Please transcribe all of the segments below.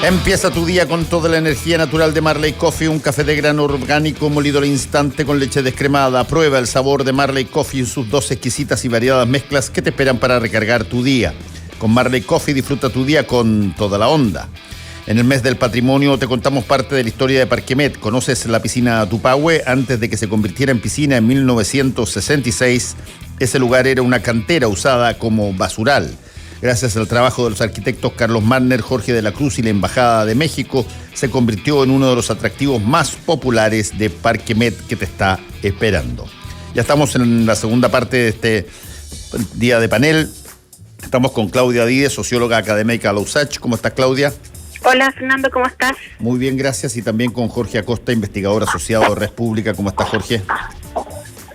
Empieza tu día con toda la energía natural de Marley Coffee, un café de grano orgánico molido al instante con leche descremada. Prueba el sabor de Marley Coffee y sus 2 exquisitas y variadas mezclas que te esperan para recargar tu día. Con Marley Coffee disfruta tu día con toda la onda. En el mes del patrimonio te contamos parte de la historia de Parquemet. ¿Conoces la piscina Tupahue? Antes de que se convirtiera en piscina en 1966, ese lugar era una cantera usada como basural. Gracias al trabajo de los arquitectos Carlos Marner, Jorge de la Cruz y la Embajada de México, se convirtió en uno de los atractivos más populares de Parquemet que te está esperando. Ya estamos en la segunda parte de este día de panel. Estamos con Claudia Díez, socióloga académica de la USACH. ¿Cómo estás, Claudia? Hola, Fernando, ¿cómo estás? Muy bien, gracias. Y también con Jorge Acosta, investigador asociado de Red Pública. ¿Cómo estás, Jorge?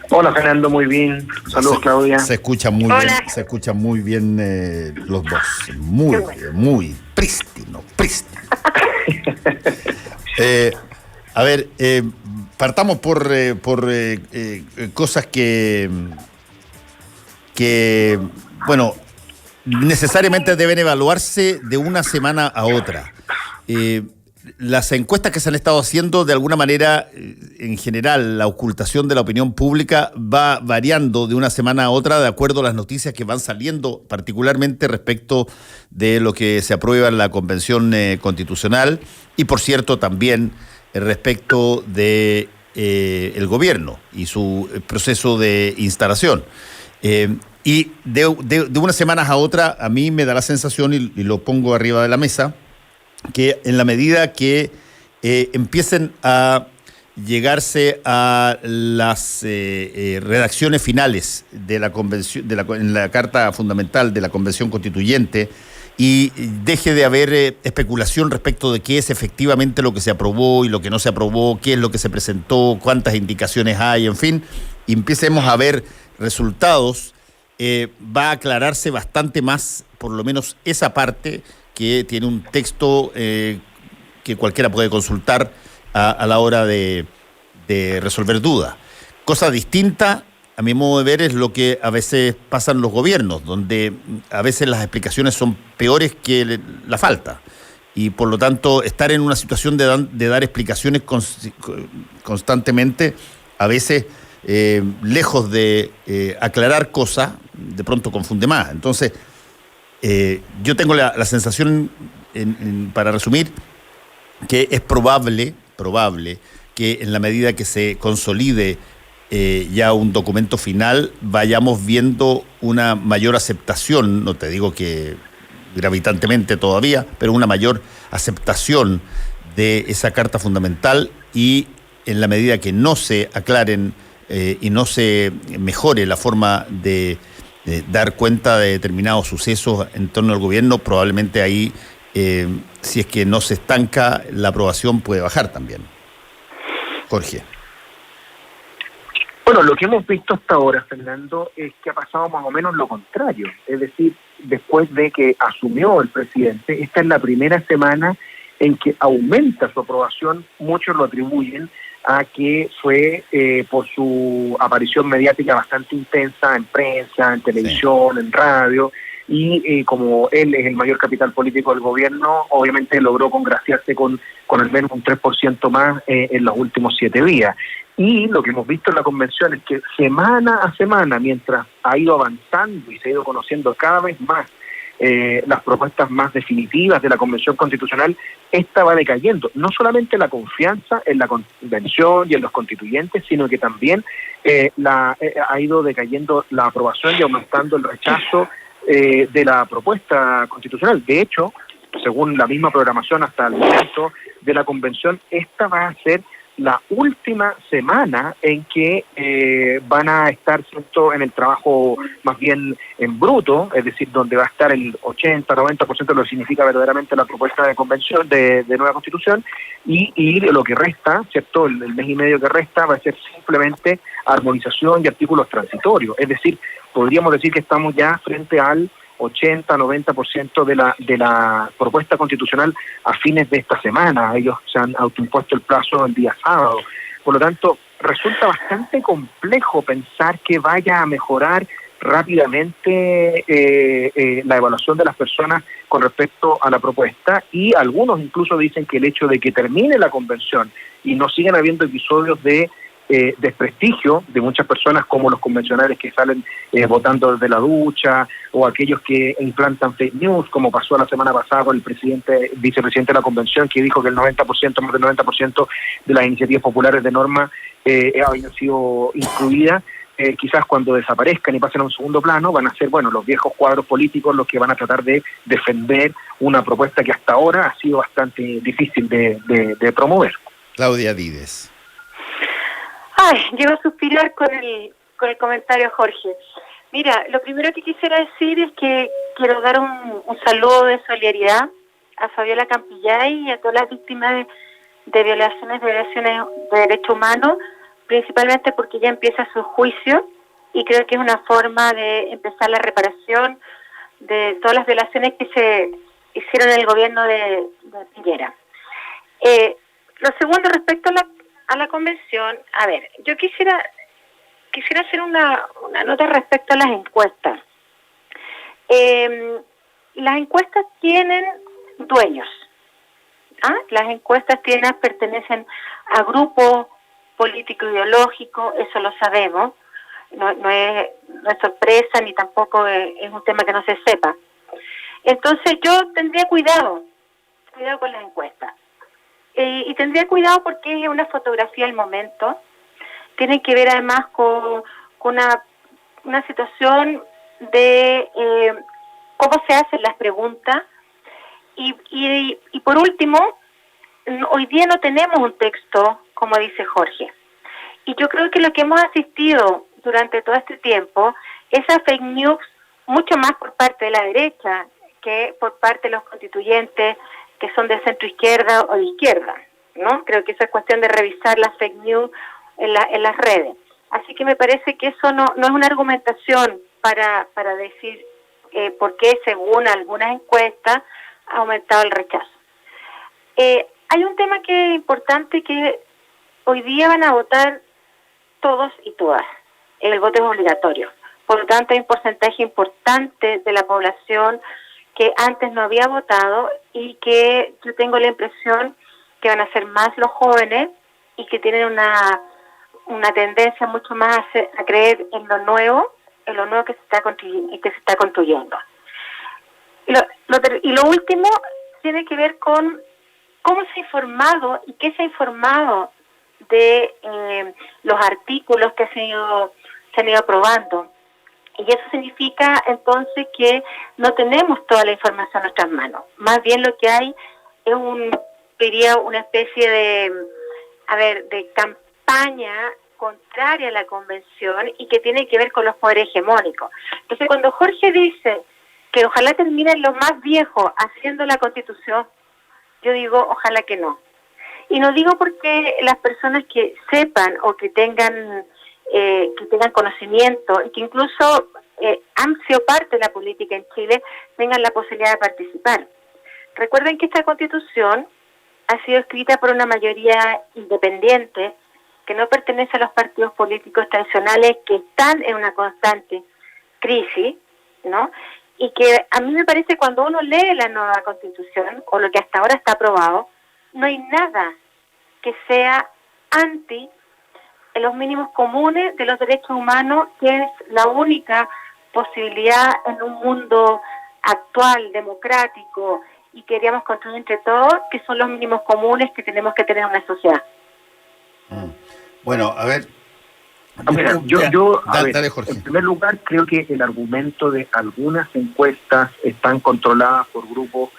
Hola, Fernando, muy bien. Saludos, Claudia. Se escuchan muy bien, se escuchan muy bien los dos. Muy prístino. A ver, partamos por cosas que bueno, necesariamente deben evaluarse de una semana a otra. Las encuestas que se han estado haciendo, de alguna manera, en general, la ocultación de la opinión pública va variando de una semana a otra de acuerdo a las noticias que van saliendo, particularmente respecto de lo que se aprueba en la Convención Constitucional y, por cierto, también respecto de el gobierno y su proceso de instalación. Y de unas semanas a otra, a mí me da la sensación, y lo pongo arriba de la mesa, que en la medida que empiecen a llegarse a las redacciones finales de la convención, en la Carta Fundamental de la Convención Constituyente, y deje de haber especulación respecto de qué es efectivamente lo que se aprobó y lo que no se aprobó, qué es lo que se presentó, cuántas indicaciones hay, en fin, y empecemos a ver resultados, va a aclararse bastante más, por lo menos esa parte, que tiene un texto que cualquiera puede consultar a la hora de resolver dudas. Cosa distinta, a mi modo de ver, es lo que a veces pasa en los gobiernos, donde a veces las explicaciones son peores que la falta. Y por lo tanto, estar en una situación de dar explicaciones constantemente, a veces, lejos de aclarar cosas, de pronto confunde más. Entonces, yo tengo la sensación, para resumir, que es probable que en la medida que se consolide ya un documento final, vayamos viendo una mayor aceptación, no te digo que gravitantemente todavía, pero una mayor aceptación de esa Carta Fundamental, y en la medida que no se aclaren y no se mejore la forma de dar cuenta de determinados sucesos en torno al gobierno, probablemente ahí, si es que no se estanca, la aprobación puede bajar también. Jorge. Bueno, lo que hemos visto hasta ahora, Fernando, es que ha pasado más o menos lo contrario. Es decir, después de que asumió el presidente, esta es la primera semana en que aumenta su aprobación. Muchos lo atribuyen a que fue por su aparición mediática bastante intensa en prensa, en televisión, sí, en radio, y como él es el mayor capital político del gobierno, obviamente logró congraciarse con al menos un 3% más en los últimos 7 días. Y lo que hemos visto en la convención es que semana a semana, mientras ha ido avanzando y se ha ido conociendo cada vez más las propuestas más definitivas de la Convención Constitucional, esta va decayendo. No solamente la confianza en la Convención y en los constituyentes, sino que también ha ido decayendo la aprobación y aumentando el rechazo de la propuesta constitucional. De hecho, según la misma programación hasta el momento de la Convención, esta va a ser la última semana en que van a estar, ¿cierto?, en el trabajo más bien en bruto, es decir, donde va a estar el 80-90% de lo que significa verdaderamente la propuesta de convención, de nueva constitución, y lo que resta, ¿cierto?, el mes y medio que resta va a ser simplemente armonización y artículos transitorios. Es decir, podríamos decir que estamos ya frente al 80-90% de la propuesta constitucional a fines de esta semana. Ellos se han autoimpuesto el plazo el día sábado. Por lo tanto, resulta bastante complejo pensar que vaya a mejorar rápidamente la evaluación de las personas con respecto a la propuesta, y algunos incluso dicen que el hecho de que termine la convención y no sigan habiendo episodios de desprestigio de muchas personas, como los convencionales que salen votando desde la ducha, o aquellos que implantan fake news, como pasó la semana pasada con el vicepresidente de la convención, que dijo que el 90%, más del 90% de las iniciativas populares de norma habían sido incluidas. Quizás cuando desaparezcan y pasen a un segundo plano, van a ser, los viejos cuadros políticos los que van a tratar de defender una propuesta que hasta ahora ha sido bastante difícil de promover. Claudia Vides. Llego a suspirar con el comentario, Jorge. Mira, lo primero que quisiera decir es que quiero dar un saludo de solidaridad a Fabiola Campillay y a todas las víctimas de violaciones de derechos humanos, principalmente porque ya empieza su juicio, y creo que es una forma de empezar la reparación de todas las violaciones que se hicieron en el gobierno de Piñera. Lo segundo, respecto a la convención, yo quisiera hacer una nota respecto a las encuestas. Las encuestas tienen dueños. Las encuestas pertenecen a grupos político ideológico, eso lo sabemos, no es sorpresa ni tampoco es un tema que no se sepa. Entonces yo tendría cuidado con las encuestas, y tendría cuidado porque es una fotografía del momento, tiene que ver además con una situación de cómo se hacen las preguntas, y por último, hoy día no tenemos un texto, como dice Jorge. Y yo creo que lo que hemos asistido durante todo este tiempo es a fake news, mucho más por parte de la derecha que por parte de los constituyentes que son de centro izquierda o de izquierda, ¿no? Creo que eso es cuestión de revisar las fake news en las redes. Así que me parece que eso no es una argumentación para decir por qué, según algunas encuestas, ha aumentado el rechazo. Hay un tema que es importante, que hoy día van a votar todos y todas. El voto es obligatorio. Por lo tanto, hay un porcentaje importante de la población que antes no había votado, y que yo tengo la impresión que van a ser más los jóvenes, y que tienen una tendencia mucho más a creer en lo nuevo que se está construyendo. Y lo último tiene que ver con cómo se ha informado y qué se ha informado de los artículos que se han ido aprobando. Y eso significa entonces que no tenemos toda la información en nuestras manos. Más bien lo que hay es una especie de campaña contraria a la convención, y que tiene que ver con los poderes hegemónicos. Entonces, cuando Jorge dice que ojalá terminen los más viejos haciendo la Constitución, yo digo ojalá que no. Y no digo porque las personas que sepan o que tengan conocimiento, y que incluso han sido parte de la política en Chile, tengan la posibilidad de participar. Recuerden que esta Constitución ha sido escrita por una mayoría independiente que no pertenece a los partidos políticos tradicionales, que están en una constante crisis, ¿no? Y que a mí me parece, cuando uno lee la nueva Constitución, o lo que hasta ahora está aprobado, no hay nada que sea anti los mínimos comunes de los derechos humanos, que es la única posibilidad en un mundo actual, democrático, y queríamos construir entre todos, que son los mínimos comunes que tenemos que tener en una sociedad. Bueno, a ver. Dale, Jorge. En primer lugar, creo que el argumento de algunas encuestas están controladas por grupos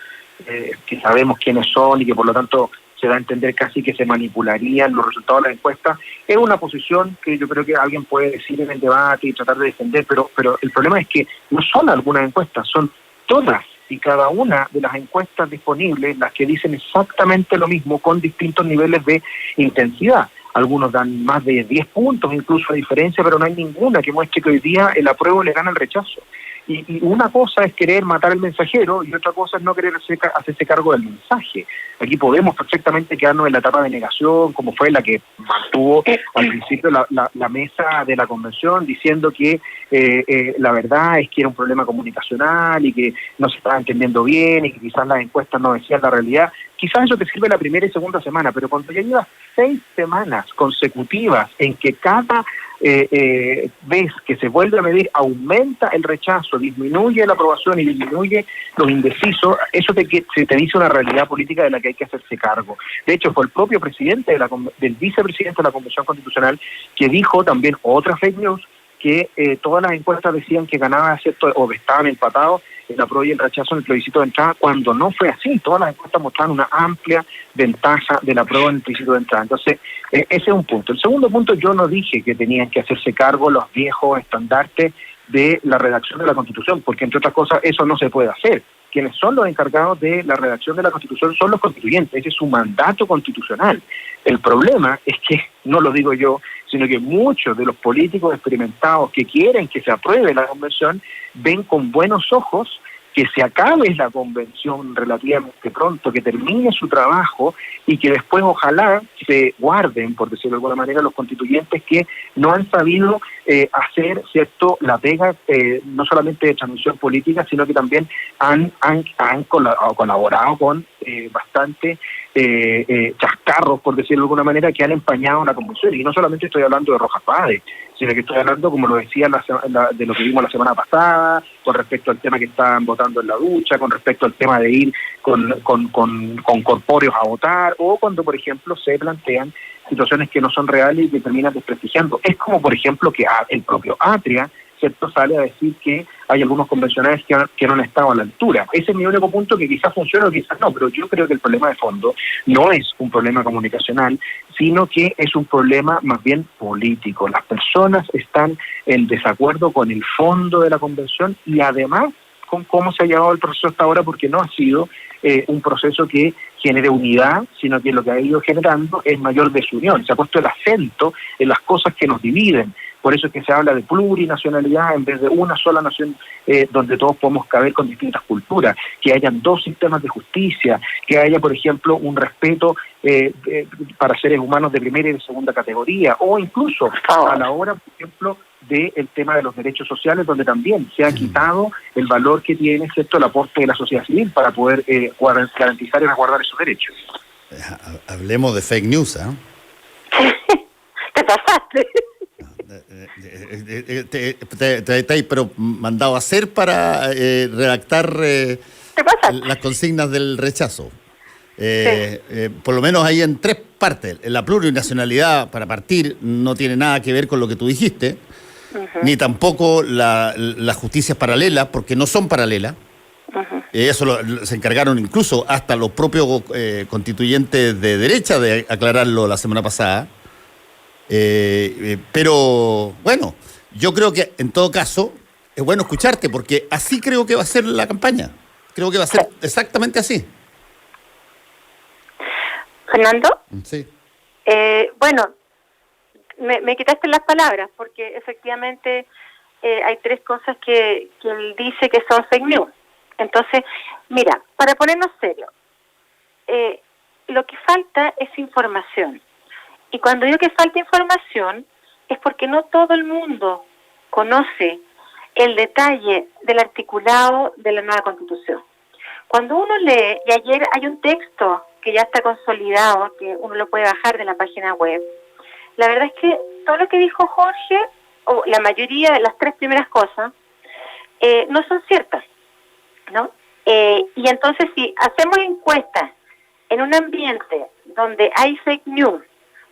que sabemos quiénes son, y que por lo tanto se da a entender casi que se manipularían los resultados de las encuestas, es una posición que yo creo que alguien puede decir en el debate y tratar de defender, pero el problema es que no son algunas encuestas, son todas y cada una de las encuestas disponibles las que dicen exactamente lo mismo, con distintos niveles de intensidad. Algunos dan más de 10 puntos incluso de diferencia, pero no hay ninguna que muestre que hoy día el apruebo le gana el rechazo. Y una cosa es querer matar al mensajero y otra cosa es no querer hacerse cargo del mensaje. Aquí podemos perfectamente quedarnos en la etapa de negación, como fue la que mantuvo al principio la mesa de la convención, diciendo que la verdad es que era un problema comunicacional y que no se estaba entendiendo bien y que quizás las encuestas no decían la realidad. Quizás eso te sirve la primera y segunda semana, pero cuando ya llevas 6 semanas consecutivas en que cada vez que se vuelve a medir aumenta el rechazo, disminuye la aprobación y disminuye los indecisos, eso te dice una realidad política de la que hay que hacerse cargo. De hecho, fue el propio presidente del vicepresidente de la Convención Constitucional que dijo también otra fake news, que todas las encuestas decían que ganaba, ¿cierto?, o estaban empatados el apruebo y el rechazo en el plebiscito de entrada, cuando no fue así. Todas las encuestas mostraban una amplia ventaja del apruebo en el plebiscito de entrada. Entonces, ese es un punto. El segundo punto, yo no dije que tenían que hacerse cargo los viejos estandartes de la redacción de la Constitución, porque entre otras cosas eso no se puede hacer. Quienes son los encargados de la redacción de la Constitución son los constituyentes, ese es su mandato constitucional. El problema es que, no lo digo yo, sino que muchos de los políticos experimentados que quieren que se apruebe la convención ven con buenos ojos que se acabe la convención relativamente pronto, que termine su trabajo y que después ojalá se guarden, por decirlo de alguna manera, los constituyentes que no han sabido hacer, ¿cierto?, la pega no solamente de transmisión política, sino que también han colaborado con bastante chascarros, por decirlo de alguna manera, que han empañado la convención. Y no solamente estoy hablando de Rojas Párez, sino que estoy hablando, como lo decía, de lo que vimos la semana pasada, con respecto al tema que estaban votando en la ducha, con respecto al tema de ir con corpóreos a votar, o cuando, por ejemplo, se plantean situaciones que no son reales y que terminan desprestigiando. Es como, por ejemplo, que el propio Atria, ¿cierto?, sale a decir que hay algunos convencionales que no han estado a la altura. Ese es mi único punto, que quizás funcione o quizás no, pero yo creo que el problema de fondo no es un problema comunicacional, sino que es un problema más bien político. Las personas están en desacuerdo con el fondo de la convención y además con cómo se ha llevado el proceso hasta ahora, porque no ha sido un proceso que genere unidad, sino que lo que ha ido generando es mayor desunión. Se ha puesto el acento en las cosas que nos dividen. Por eso es que se habla de plurinacionalidad en vez de una sola nación donde todos podemos caber con distintas culturas, que hayan 2 sistemas de justicia, que haya, por ejemplo, un respeto para seres humanos de primera y de segunda categoría, o incluso a la hora, por ejemplo, del tema de los derechos sociales, donde también se ha quitado el valor que tiene, ¿cierto?, el aporte de la sociedad civil para poder garantizar y resguardar esos derechos. Hablemos de fake news, ¿eh? Te pasaste. Te pero mandado a hacer para redactar las consignas del rechazo. Por lo menos ahí en 3 partes. La plurinacionalidad, para partir, no tiene nada que ver con lo que tú dijiste, ni tampoco las justicias paralelas, porque no son paralelas. Eso se encargaron incluso hasta los propios constituyentes de derecha de aclararlo la semana pasada. Pero bueno, yo creo que en todo caso es bueno escucharte, porque así creo que va a ser la campaña. Creo que va a ser exactamente así. Fernando. Sí. Bueno, me quitaste las palabras, porque efectivamente hay 3 cosas que él dice que son fake news. Entonces, mira, para ponernos serios, lo que falta es información. Y cuando digo que falta información, es porque no todo el mundo conoce el detalle del articulado de la nueva Constitución. Cuando uno lee, y ayer hay un texto que ya está consolidado, que uno lo puede bajar de la página web, la verdad es que todo lo que dijo Jorge, o la mayoría de las 3 primeras cosas, no son ciertas, ¿no? Y entonces, si hacemos encuestas en un ambiente donde hay fake news,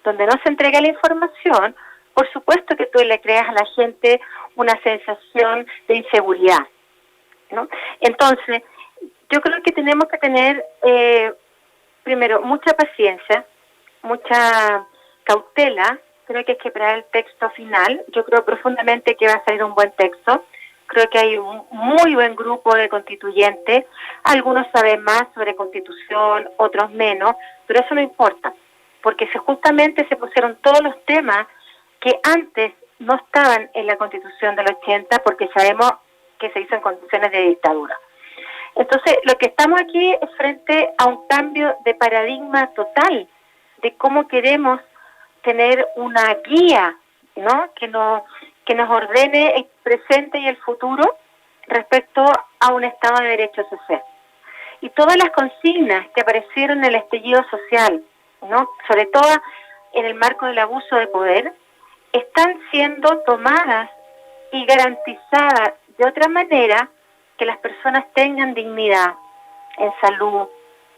donde no se entrega la información, por supuesto que tú le creas a la gente una sensación de inseguridad, ¿no? Entonces, yo creo que tenemos que tener, primero, mucha paciencia, mucha cautela. Creo que hay que esperar el texto final. Yo creo profundamente que va a salir un buen texto. Creo que hay un muy buen grupo de constituyentes. Algunos saben más sobre Constitución, otros menos, pero eso no importa, porque justamente se pusieron todos los temas que antes no estaban en la Constitución del 80, porque sabemos que se hizo en condiciones de dictadura. Entonces, lo que estamos aquí es frente a un cambio de paradigma total de cómo queremos tener una guía, ¿no? Que nos ordene el presente y el futuro respecto a un Estado de Derecho social. Y todas las consignas que aparecieron en el estallido social, ¿no? Sobre todo en el marco del abuso de poder, están siendo tomadas y garantizadas de otra manera que las personas tengan dignidad en salud,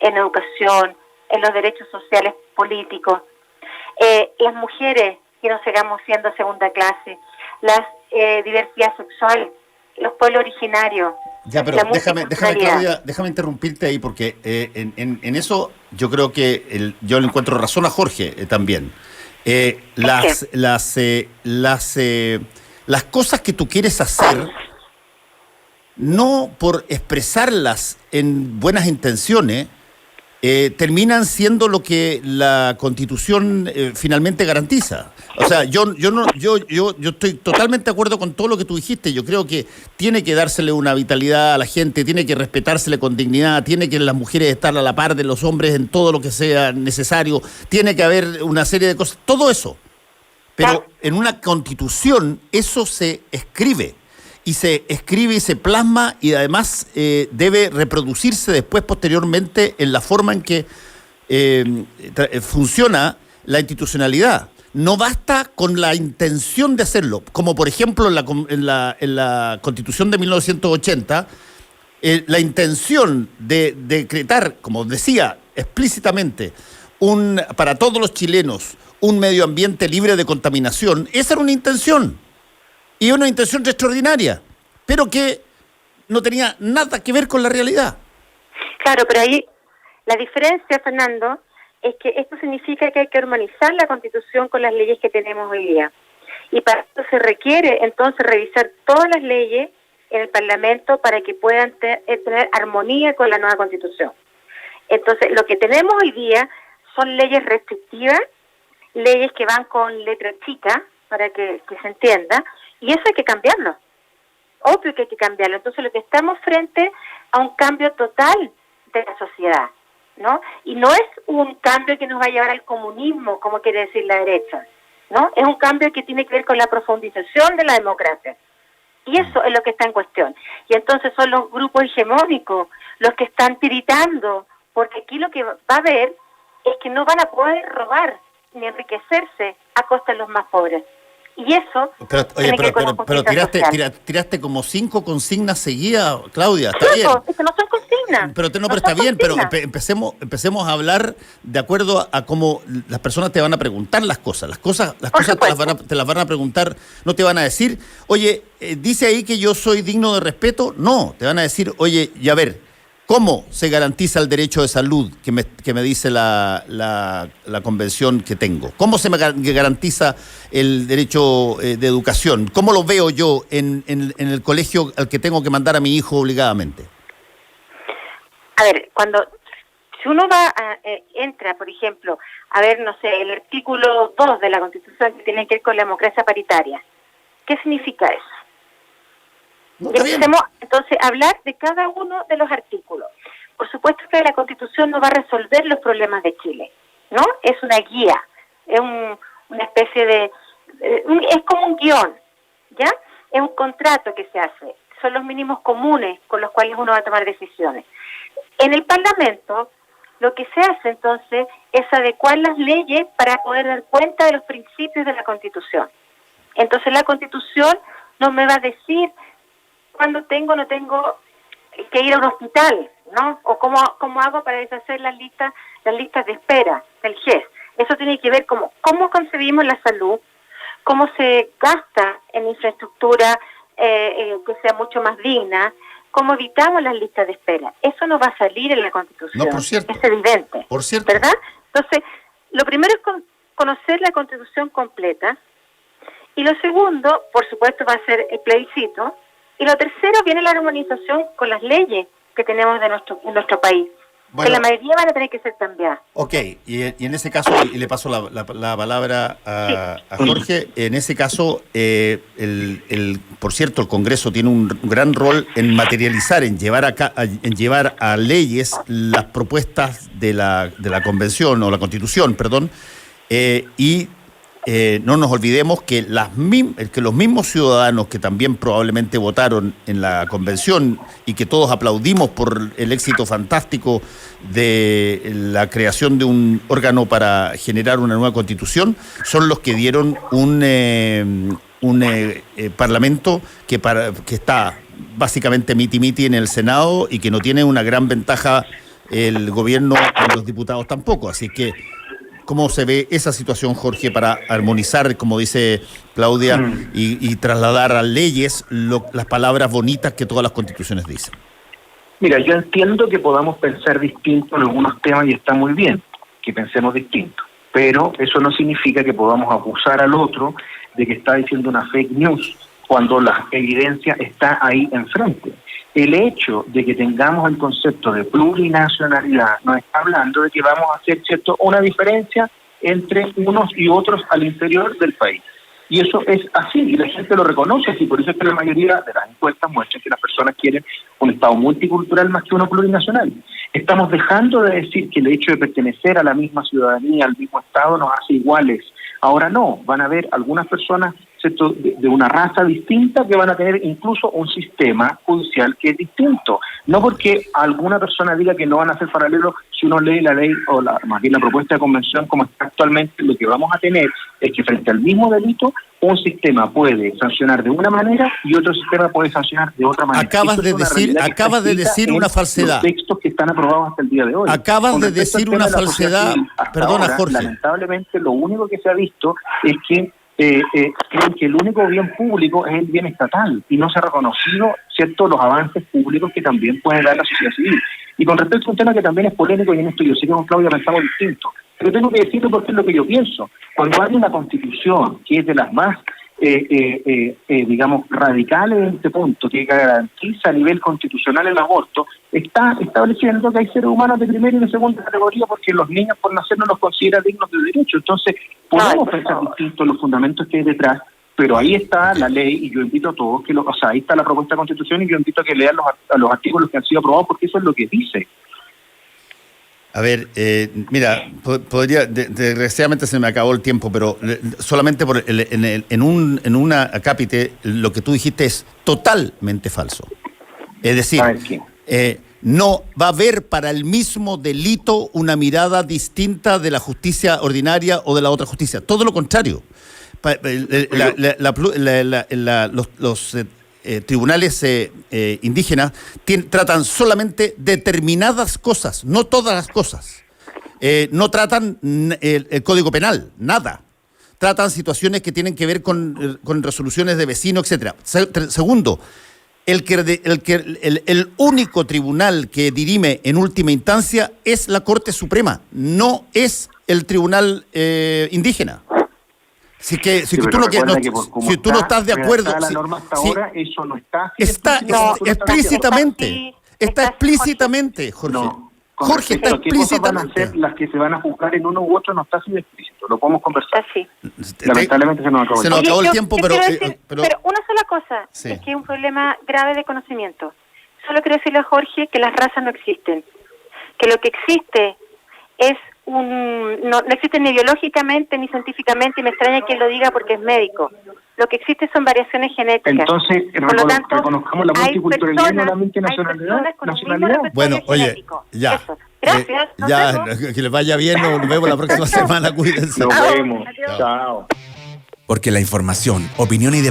en educación, en los derechos sociales políticos, las mujeres que no sigamos siendo segunda clase, la diversidad sexual, los pueblos originarios. Ya, pero déjame, Claudia, déjame interrumpirte ahí, porque en eso yo creo que yo le encuentro razón a Jorge también. Las cosas que tú quieres hacer, no por expresarlas en buenas intenciones, terminan siendo lo que la Constitución finalmente garantiza. O sea, yo estoy totalmente de acuerdo con todo lo que tú dijiste. Yo creo que tiene que dársele una vitalidad a la gente, tiene que respetársele con dignidad, tiene que las mujeres estar a la par de los hombres en todo lo que sea necesario, tiene que haber una serie de cosas, todo eso. Pero en una Constitución eso se escribe. Y se escribe y se plasma, y además debe reproducirse después, posteriormente, en la forma en que funciona la institucionalidad. No basta con la intención de hacerlo, como por ejemplo en la Constitución de 1980, la intención de decretar, como decía explícitamente, para todos los chilenos, un medio ambiente libre de contaminación. Esa era una intención. Y una intención extraordinaria, pero que no tenía nada que ver con la realidad. Claro, pero ahí la diferencia, Fernando, es que esto significa que hay que armonizar la Constitución con las leyes que tenemos hoy día. Y para eso se requiere entonces revisar todas las leyes en el Parlamento para que puedan tener armonía con la nueva Constitución. Entonces, lo que tenemos hoy día son leyes restrictivas, leyes que van con letra chica, para que se entienda, y eso hay que cambiarlo. Obvio que hay que cambiarlo. Entonces, lo que estamos frente a un cambio total de la sociedad, ¿no? Y no es un cambio que nos va a llevar al comunismo, como quiere decir la derecha, ¿no? Es un cambio que tiene que ver con la profundización de la democracia. Y eso es lo que está en cuestión. Y entonces son los grupos hegemónicos los que están tiritando, porque aquí lo que va a haber es que no van a poder robar ni enriquecerse a costa de los más pobres. Y eso... Pero tiraste como 5 consignas seguidas, Claudia, está bien. Es que no son consignas. Pero está bien, pero empecemos a hablar de acuerdo a cómo las personas te van a preguntar las cosas. Las cosas te las van a preguntar, no te van a decir, oye, dice ahí que yo soy digno de respeto. No, te van a decir, oye, y a ver, ¿cómo se garantiza el derecho de salud que me dice la convención que tengo? ¿Cómo se me garantiza el derecho de educación? ¿Cómo lo veo yo en el colegio al que tengo que mandar a mi hijo obligadamente? A ver, si uno entra, por ejemplo, a ver, no sé, el artículo 2 de la Constitución que tiene que ver con la democracia paritaria, ¿qué significa eso? No, y empecemos entonces a hablar de cada uno de los artículos. Por supuesto que la Constitución no va a resolver los problemas de Chile, ¿no? Es una guía, es una especie de... es como un guión, ¿ya? Es un contrato que se hace, son los mínimos comunes con los cuales uno va a tomar decisiones. En el Parlamento, lo que se hace entonces es adecuar las leyes para poder dar cuenta de los principios de la Constitución. Entonces la Constitución no me va a decir cuando no tengo que ir a un hospital, ¿no? O cómo hago para deshacer las listas de espera del GES. Eso tiene que ver con cómo concebimos la salud, cómo se gasta en infraestructura que sea mucho más digna, cómo evitamos las listas de espera. Eso no va a salir en la Constitución. No, por cierto. Es evidente. Por cierto. ¿Verdad? Entonces, lo primero es conocer la Constitución completa, y lo segundo, por supuesto, va a ser el plebiscito. Y lo tercero viene la armonización con las leyes que tenemos en nuestro país. que la mayoría van a tener que ser cambiadas. Ok, y en ese caso, y le paso la palabra a Jorge, en ese caso, por cierto, el Congreso tiene un gran rol en materializar, en llevar a leyes las propuestas de la Convención, o la Constitución, perdón, y no nos olvidemos que los mismos ciudadanos que también probablemente votaron en la convención y que todos aplaudimos por el éxito fantástico de la creación de un órgano para generar una nueva constitución, son los que dieron un parlamento que está básicamente miti-miti en el Senado y que no tiene una gran ventaja el gobierno y los diputados tampoco. Así que, ¿cómo se ve esa situación, Jorge, para armonizar, como dice Claudia, y trasladar a leyes las palabras bonitas que todas las constituciones dicen? Mira, yo entiendo que podamos pensar distinto en algunos temas y está muy bien que pensemos distinto, pero eso no significa que podamos acusar al otro de que está diciendo una fake news cuando la evidencia está ahí enfrente. El hecho de que tengamos el concepto de plurinacionalidad nos está hablando de que vamos a hacer, ¿cierto?, una diferencia entre unos y otros al interior del país. Y eso es así, y la gente lo reconoce así. Por eso es que la mayoría de las encuestas muestran que las personas quieren un Estado multicultural más que uno plurinacional. Estamos dejando de decir que el hecho de pertenecer a la misma ciudadanía, al mismo Estado, nos hace iguales. Ahora no, van a haber algunas personas, ¿cierto?, de una raza distinta que van a tener incluso un sistema judicial que es distinto. No porque alguna persona diga que no van a ser paralelos, si uno lee la ley o más bien la propuesta de convención como está actualmente, lo que vamos a tener es que frente al mismo delito, un sistema puede sancionar de una manera y otro sistema puede sancionar de otra manera. Acabas de decir una falsedad. Los textos que están aprobados hasta el día de hoy. Acabas de decir una falsedad. Perdona, ahora, Jorge. Lamentablemente, lo único que se ha visto es que creen que el único bien público es el bien estatal y no se ha reconocido, ¿cierto?, los avances públicos que también puede dar la sociedad civil. Y con respecto a un tema que también es polémico, y en esto yo sé que con Claudia pensamos distinto, pero tengo que decirlo porque es lo que yo pienso. Cuando hay una constitución que es de las más, digamos, radicales en este punto, que garantiza a nivel constitucional el aborto, está estableciendo que hay seres humanos de primera y de segunda categoría porque los niños por nacer no los considera dignos de derecho. Entonces, podemos pensar distinto en los fundamentos que hay detrás, pero ahí está la ley y yo invito a todos ahí está la propuesta de constitución y yo invito a que lean los artículos que han sido aprobados porque eso es lo que dice. A ver, mira, desgraciadamente se me acabó el tiempo, pero solamente en un acápite lo que tú dijiste es totalmente falso. Es decir, no va a haber para el mismo delito una mirada distinta de la justicia ordinaria o de la otra justicia. Todo lo contrario. Los tribunales indígenas tratan solamente determinadas cosas, no todas las cosas. No tratan el Código Penal, nada. Tratan situaciones que tienen que ver con resoluciones de vecinos, etcétera. Segundo, el único tribunal que dirime en última instancia es la Corte Suprema, no es el tribunal indígena. Si tú no estás de acuerdo, la norma hasta ahora, eso no está. Está explícitamente, Jorge. No, Jorge, está explícitamente. Van a ser las que se van a juzgar en uno u otro, no está así de explícito. Lo podemos conversar. Así. Lamentablemente se nos acabó el tiempo, pero una sola cosa, sí, es que es un problema grave de conocimiento. Solo quiero decirle a Jorge que las razas no existen, que lo que existe es no existe ni biológicamente ni científicamente, y me extraña que él lo diga porque es médico. Lo que existe son variaciones genéticas. Entonces, por lo tanto, reconozcamos la multiculturalidad y no la multinacionalidad. Bueno, oye, ya. Eso. Gracias. Que les vaya bien, nos vemos la próxima semana, cuídense. Nos vemos. Chao. Porque la información, opinión y debate